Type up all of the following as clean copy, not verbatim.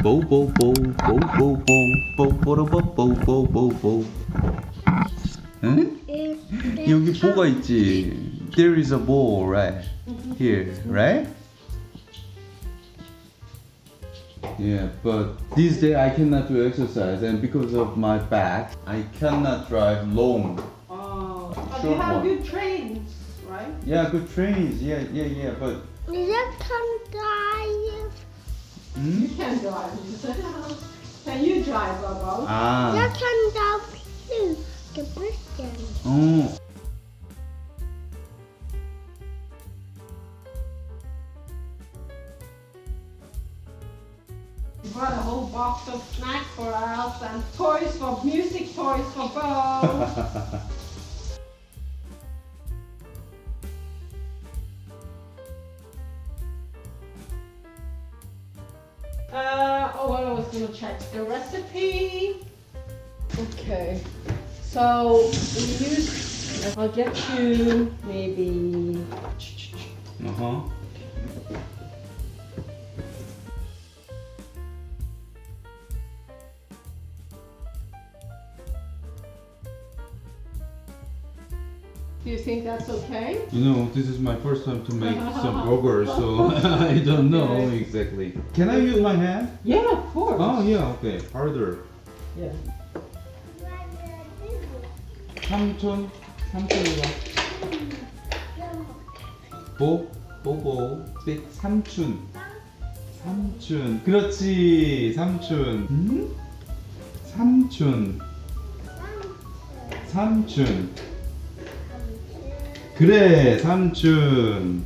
보보보보보보보보보보보보. 응? 여기 보가 있지. There is a ball right here, right? Yeah, but these days I cannot do exercise, and because of my back, I cannot drive long. Oh, but Short you have one. good trains, right? Yeah, good trains. Yeah, but. You can drive. You can drive. Can you drive, Bobo? You Ah. can drive too. The Christian. Oh. You brought a whole box of snacks for us and toys for music toys for Bo. What I was gonna check the recipe. Okay, so we use. I'll get you maybe. Uh-huh. Do you think that's okay? You know, this is my first time to make some burgers, so I don't know exactly. Can I use my hand? Yeah, of course. Oh, yeah, okay. Harder. Yeah. 삼촌, 삼촌이야. 보보, 빅 삼촌. 삼촌. 그렇지, 삼촌. 삼촌. 삼촌. 그래, 삼촌.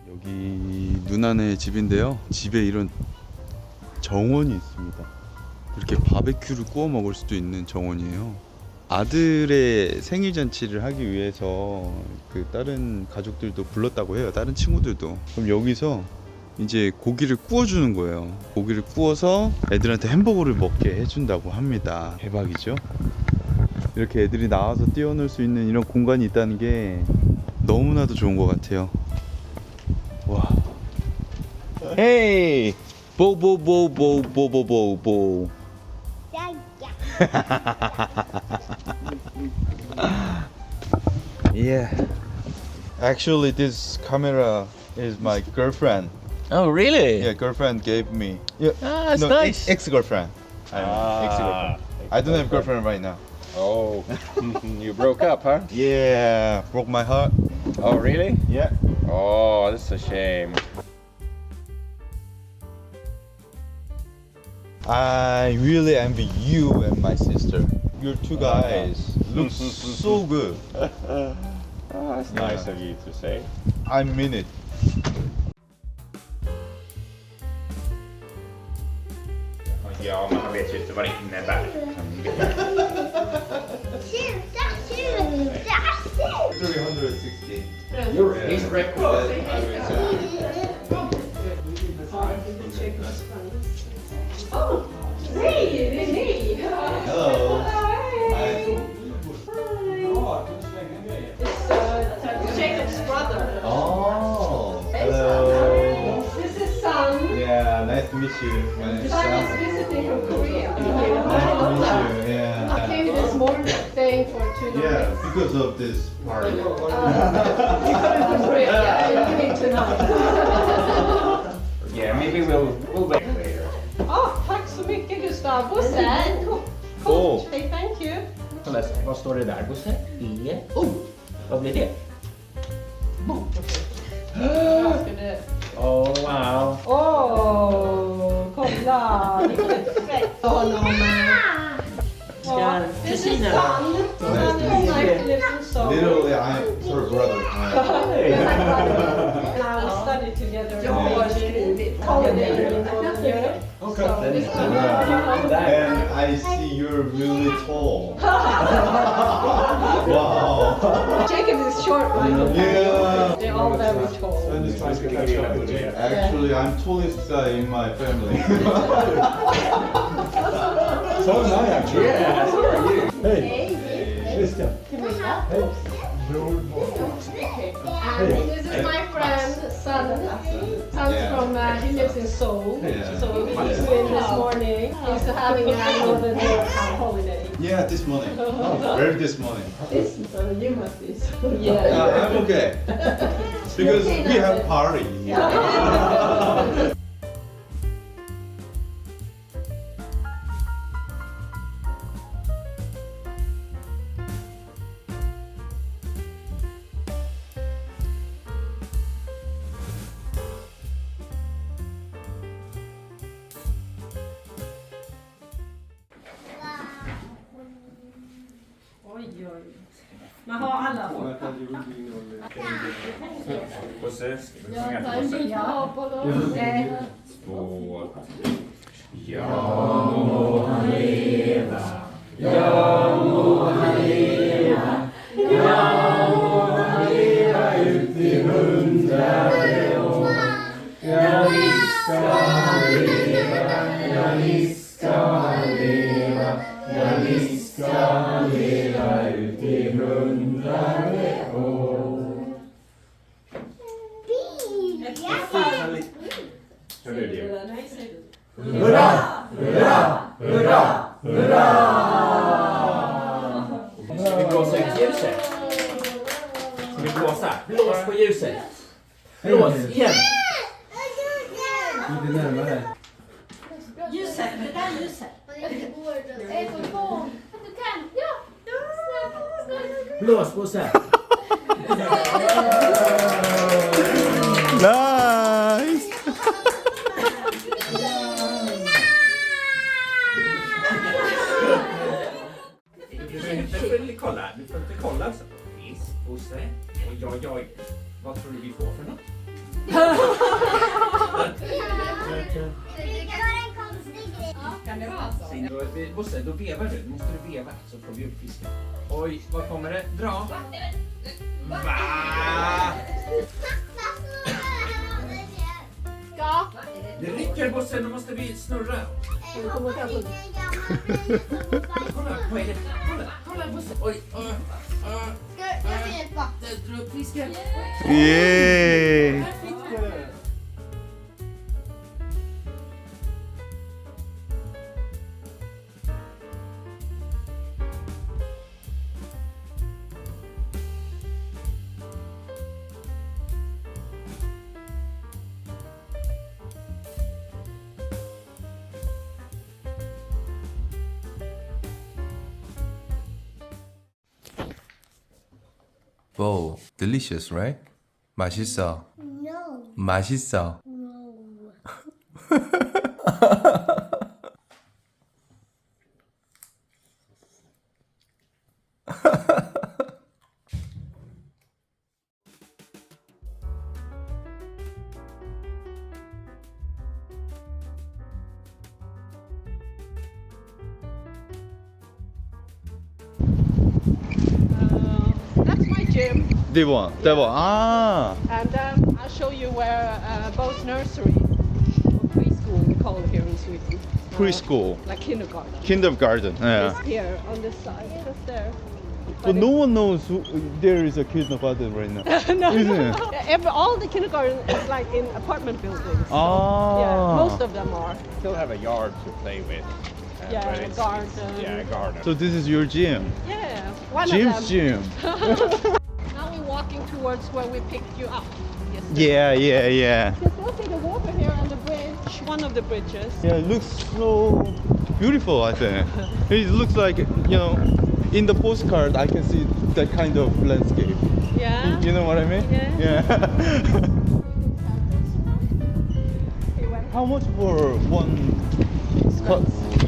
여기 누나네 집인데요. 집에 이런 정원이 있습니다. 이렇게 바베큐를 구워 먹을 수도 있는 정원이에요. 아들의 생일 잔치를 하기 위해서 그 다른 가족들도 불렀다고 해요. 다른 친구들도. 그럼 여기서 이제 고기를 구워주는 거예요. 고기를 구워서 애들한테 햄버거를 먹게 해준다고 합니다. 대박이죠? 이렇게 애들이 나와서 뛰어놀 수 있는 이런 공간이 있다는 게 너무나도 좋은 것 같아요. 와. 헤이! 보보보보보보보보. Yeah. Actually, this camera is my girlfriend. Oh, really? Yeah, girlfriend gave me. Yeah. Ah, that's no, nice. Ex-girlfriend. Ex-girlfriend. I don't have girlfriend right now. Oh, you broke up, huh? Yeah, broke my heart. Oh, really? Yeah. Oh, that's a shame. I really envy you and my sister. Your two guys look so good. Oh, that's nice Yeah. of you to say. I mean it. Ja, men han vet ju inte vad det innebär. 360. He's record. Oh, hey. Hello. Hi. It's Jacob's brother. Oh. Hello. This is Sam. Yeah, nice to meet you. My name is Sam is Sam. visiting from Korea. Nice to meet you. I Yeah. came this morning staying for 2 nights. Yeah, because of this party. You couldn't agree. Yeah, you need to know. Yeah, maybe we'll wait later. Tack så mycket Gustav. Bosse. Oh. Hey, thank you. Vad står det där, Bosse? Oh, vad blir det? Jag skulle... Oh, wow. Kolla! Vilket fräckt honom. Ska This is kusinen? Sun. Sun is my little soul. Literally, I'm her brother. Now we study together. Jag har skrivit holiday in Northern Europe. Okay. So this time And I see you're really tall. Wow. Jacob is short, right? Yeah. They're all very tall. Actually, I'm tallest guy in my family. So nice. Yeah, so are you. Hey, Christian. Camilla. Hey. Okay. And this is my friend, Sun. Sun's from, he lives in Seoul. So he flew in this morning. He's having a Northern holiday. Yeah, this morning. Very this morning. This, you must be so. Yeah. I'm okay. Because we have party. Oj, oj. Man har alla. Bosse, ska vi sjunga Jag till tar en Bosse? bit av på dem. 2, 3. Hör du det? Nej, säger du. Ska vi blåsa ut ljuset? Ska vi blåsa? Blås på ljuset. Blås igen. Lite närmare. Ljuset, det där ljuset. Blås Bosse. Nice! Du får inte kolla. Alltså. Visst, Bosse. Oj. Vad tror du vi får för något? Kan det vara så? Bosse, då vevar du. Då måste du veva så får vi upp fisken. Oj, vad kommer det? Dra. Va? Det rycker Bosse, då måste vi snurra. Kolla, vad är det? Kolla Bosse. Oj. Jag ska hjälpa. Dra upp fisken. Yay! Wow, delicious, right? 맛있어. No. 맛있어. No. That's my gym. Det var. Ah! And I'll show you where both nursery or preschool we call it here in Sweden. Preschool. Like kindergarten. Kindergarten. Yeah. It's here on this side, just there. But no one knows there is a kindergarten right now. No, Isn't no. it? All the kindergarten is like in apartment buildings. Ah. Yeah, most of them are. Still have a yard to play with. Yeah, but it's- garden. Yeah, a garden. So this is your gym. Yeah, one Jim's of them. gym. Now we're walking towards where we picked you up. Yesterday. Yeah. You can still see the water here on the bridge, one of the bridges. Yeah, it looks so beautiful, I think. It looks like, in the postcard I can see that kind of landscape. Yeah. You know what I mean? Yeah. How much for one cut?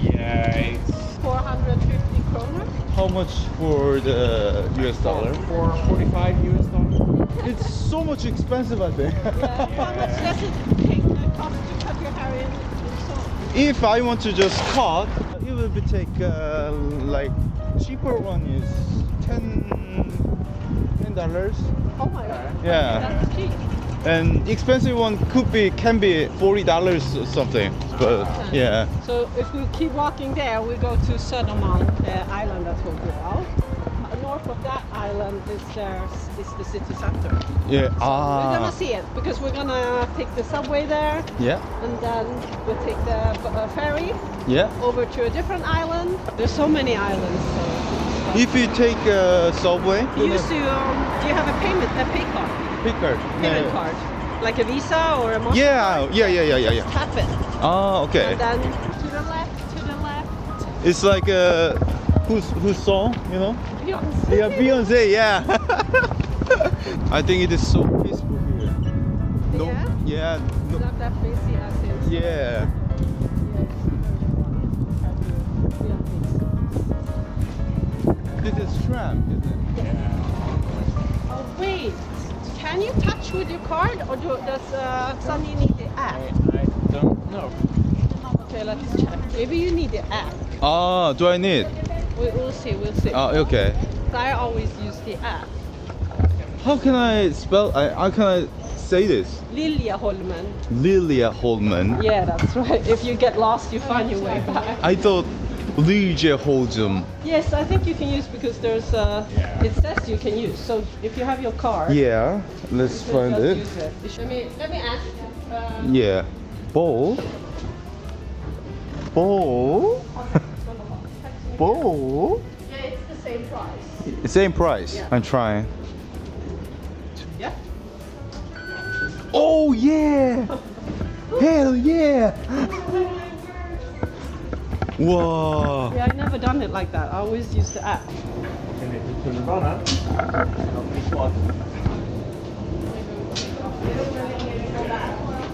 Yeah, it's 450 kroner. How much for the US dollar? $4.45. It's so much expensive, I think. Yeah. How much does it cost to cut your hair in so? If I want to just cut, it will be take like cheaper one is $10. Oh my god. Yeah. That's cheap. And expensive one can be $40 or something. But yeah. So if we keep walking there, we go to Södermalm, the island I told you about. North of that island is the city center. Yeah. We're gonna see it because we're gonna take the subway there, Yeah. and then we'll take the ferry Yeah. over to a different island. There's so many islands. So. If you take a subway, You used to, do you have a pay card? picker. Payment card? Like a Visa or a Mastercard? Yeah. Tap it. Oh, okay. And then to the left. It's like whose song, you know? Beyonce. Yeah, Beyonce. Yeah. I think it is so peaceful here. No. Yeah. It's not that busy as it is. Yeah. This is shrimp, isn't it? Oh wait, can you touch with your card or does Sunny need the app? I don't know. Okay, let's check. Maybe you need the app. Ah, do I need? We'll see. Ah, okay. I always use the app. How can I spell? How can I say this? Liljeholmen. Liljeholmen. Yeah, that's right. If you get lost, you find your way back. I thought Liljeholmen. Yes, I think you can use because there's it says you can use. So if you have your card, Yeah. Let's you find just it. use it. Let me ask. Yeah. Bowl. Bowl. Bowl. Yeah, it's the same price. Same price. Yeah. I'm trying. Yeah. Oh yeah! Hell yeah! Wow! Yeah, I never done it like that. I always use the app.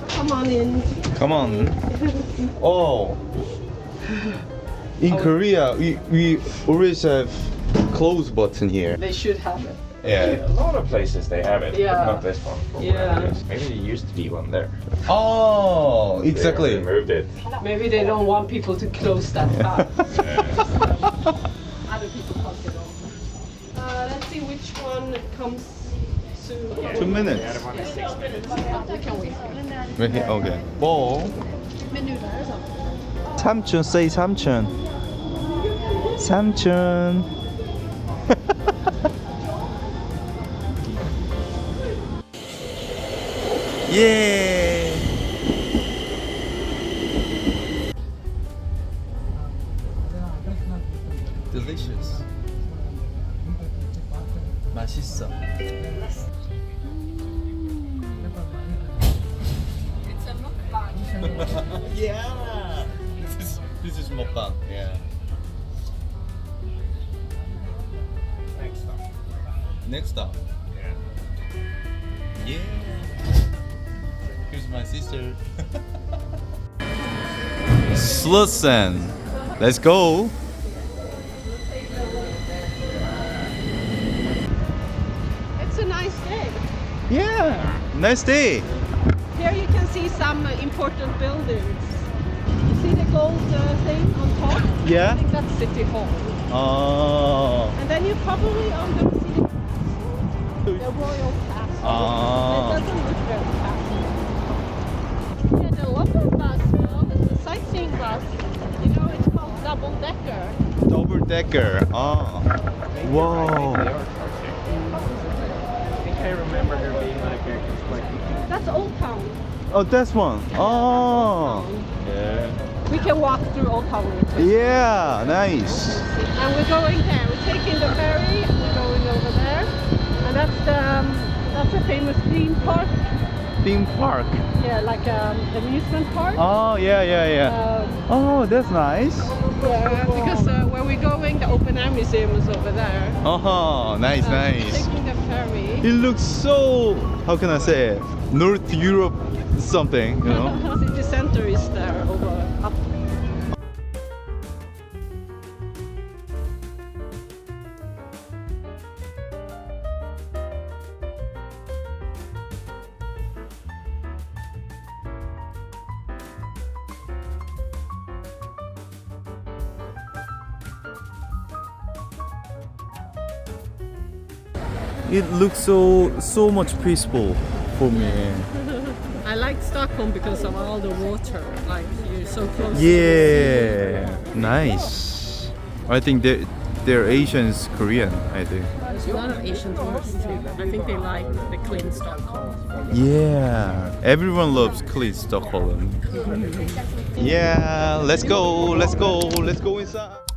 Come on in. Come on. Oh. In Korea, we always have close button here. They should have it. Yeah. A lot of places they have it, Yeah. but not this one. for Yeah. whatever it is. Maybe there used to be one there. Oh, They exactly. removed it. Maybe they don't want people to close that fast. Yeah. Other people can't get on. Let's see which one comes soon. 2 minutes. The other one is 6 minutes. We can wait. Right here. Okay. Bowl. 삼촌, say 삼촌. 삼촌. 예. Delicious. 맛있어. Yeah. This is mukbang. Yeah. Next stop. Next stop. Yeah. Yeah. Here's my sister. Slussen. Let's go. It's a nice day. Yeah. Nice day. Here you can see some important buildings. You see the gold thing on top? Yeah. I think that's City Hall. Oh. And then you probably are going to see the Royal Castle. Ah. It doesn't look very castle. Yeah, the local bus, it's the sightseeing bus. You know, it's called double decker. Double decker. Oh. They Whoa. are charging. I think I remember there being like That's Old Town. Oh, that's one. Oh. yeah. We can walk through Old Town real quick. Yeah. Nice. And we're going there. We're taking the ferry and we're going over there. And that's a famous theme park. Theme park. Yeah, like amusement park. Oh, yeah. Oh, that's nice. Yeah, because where we're going, the open air museum is over there. Oh, nice. Taking the ferry. It looks so, how can I say it? North Europe something, you know? City center is there up. It looks so much peaceful. 봄에. I like Stockholm because of all the water. Like you're so close. Yeah, nice. I think they're Asians, Korean. I think. There's a lot of Asian tourists too. I think they like the clean Stockholm. Yeah, everyone loves clean Stockholm. Yeah, let's go inside.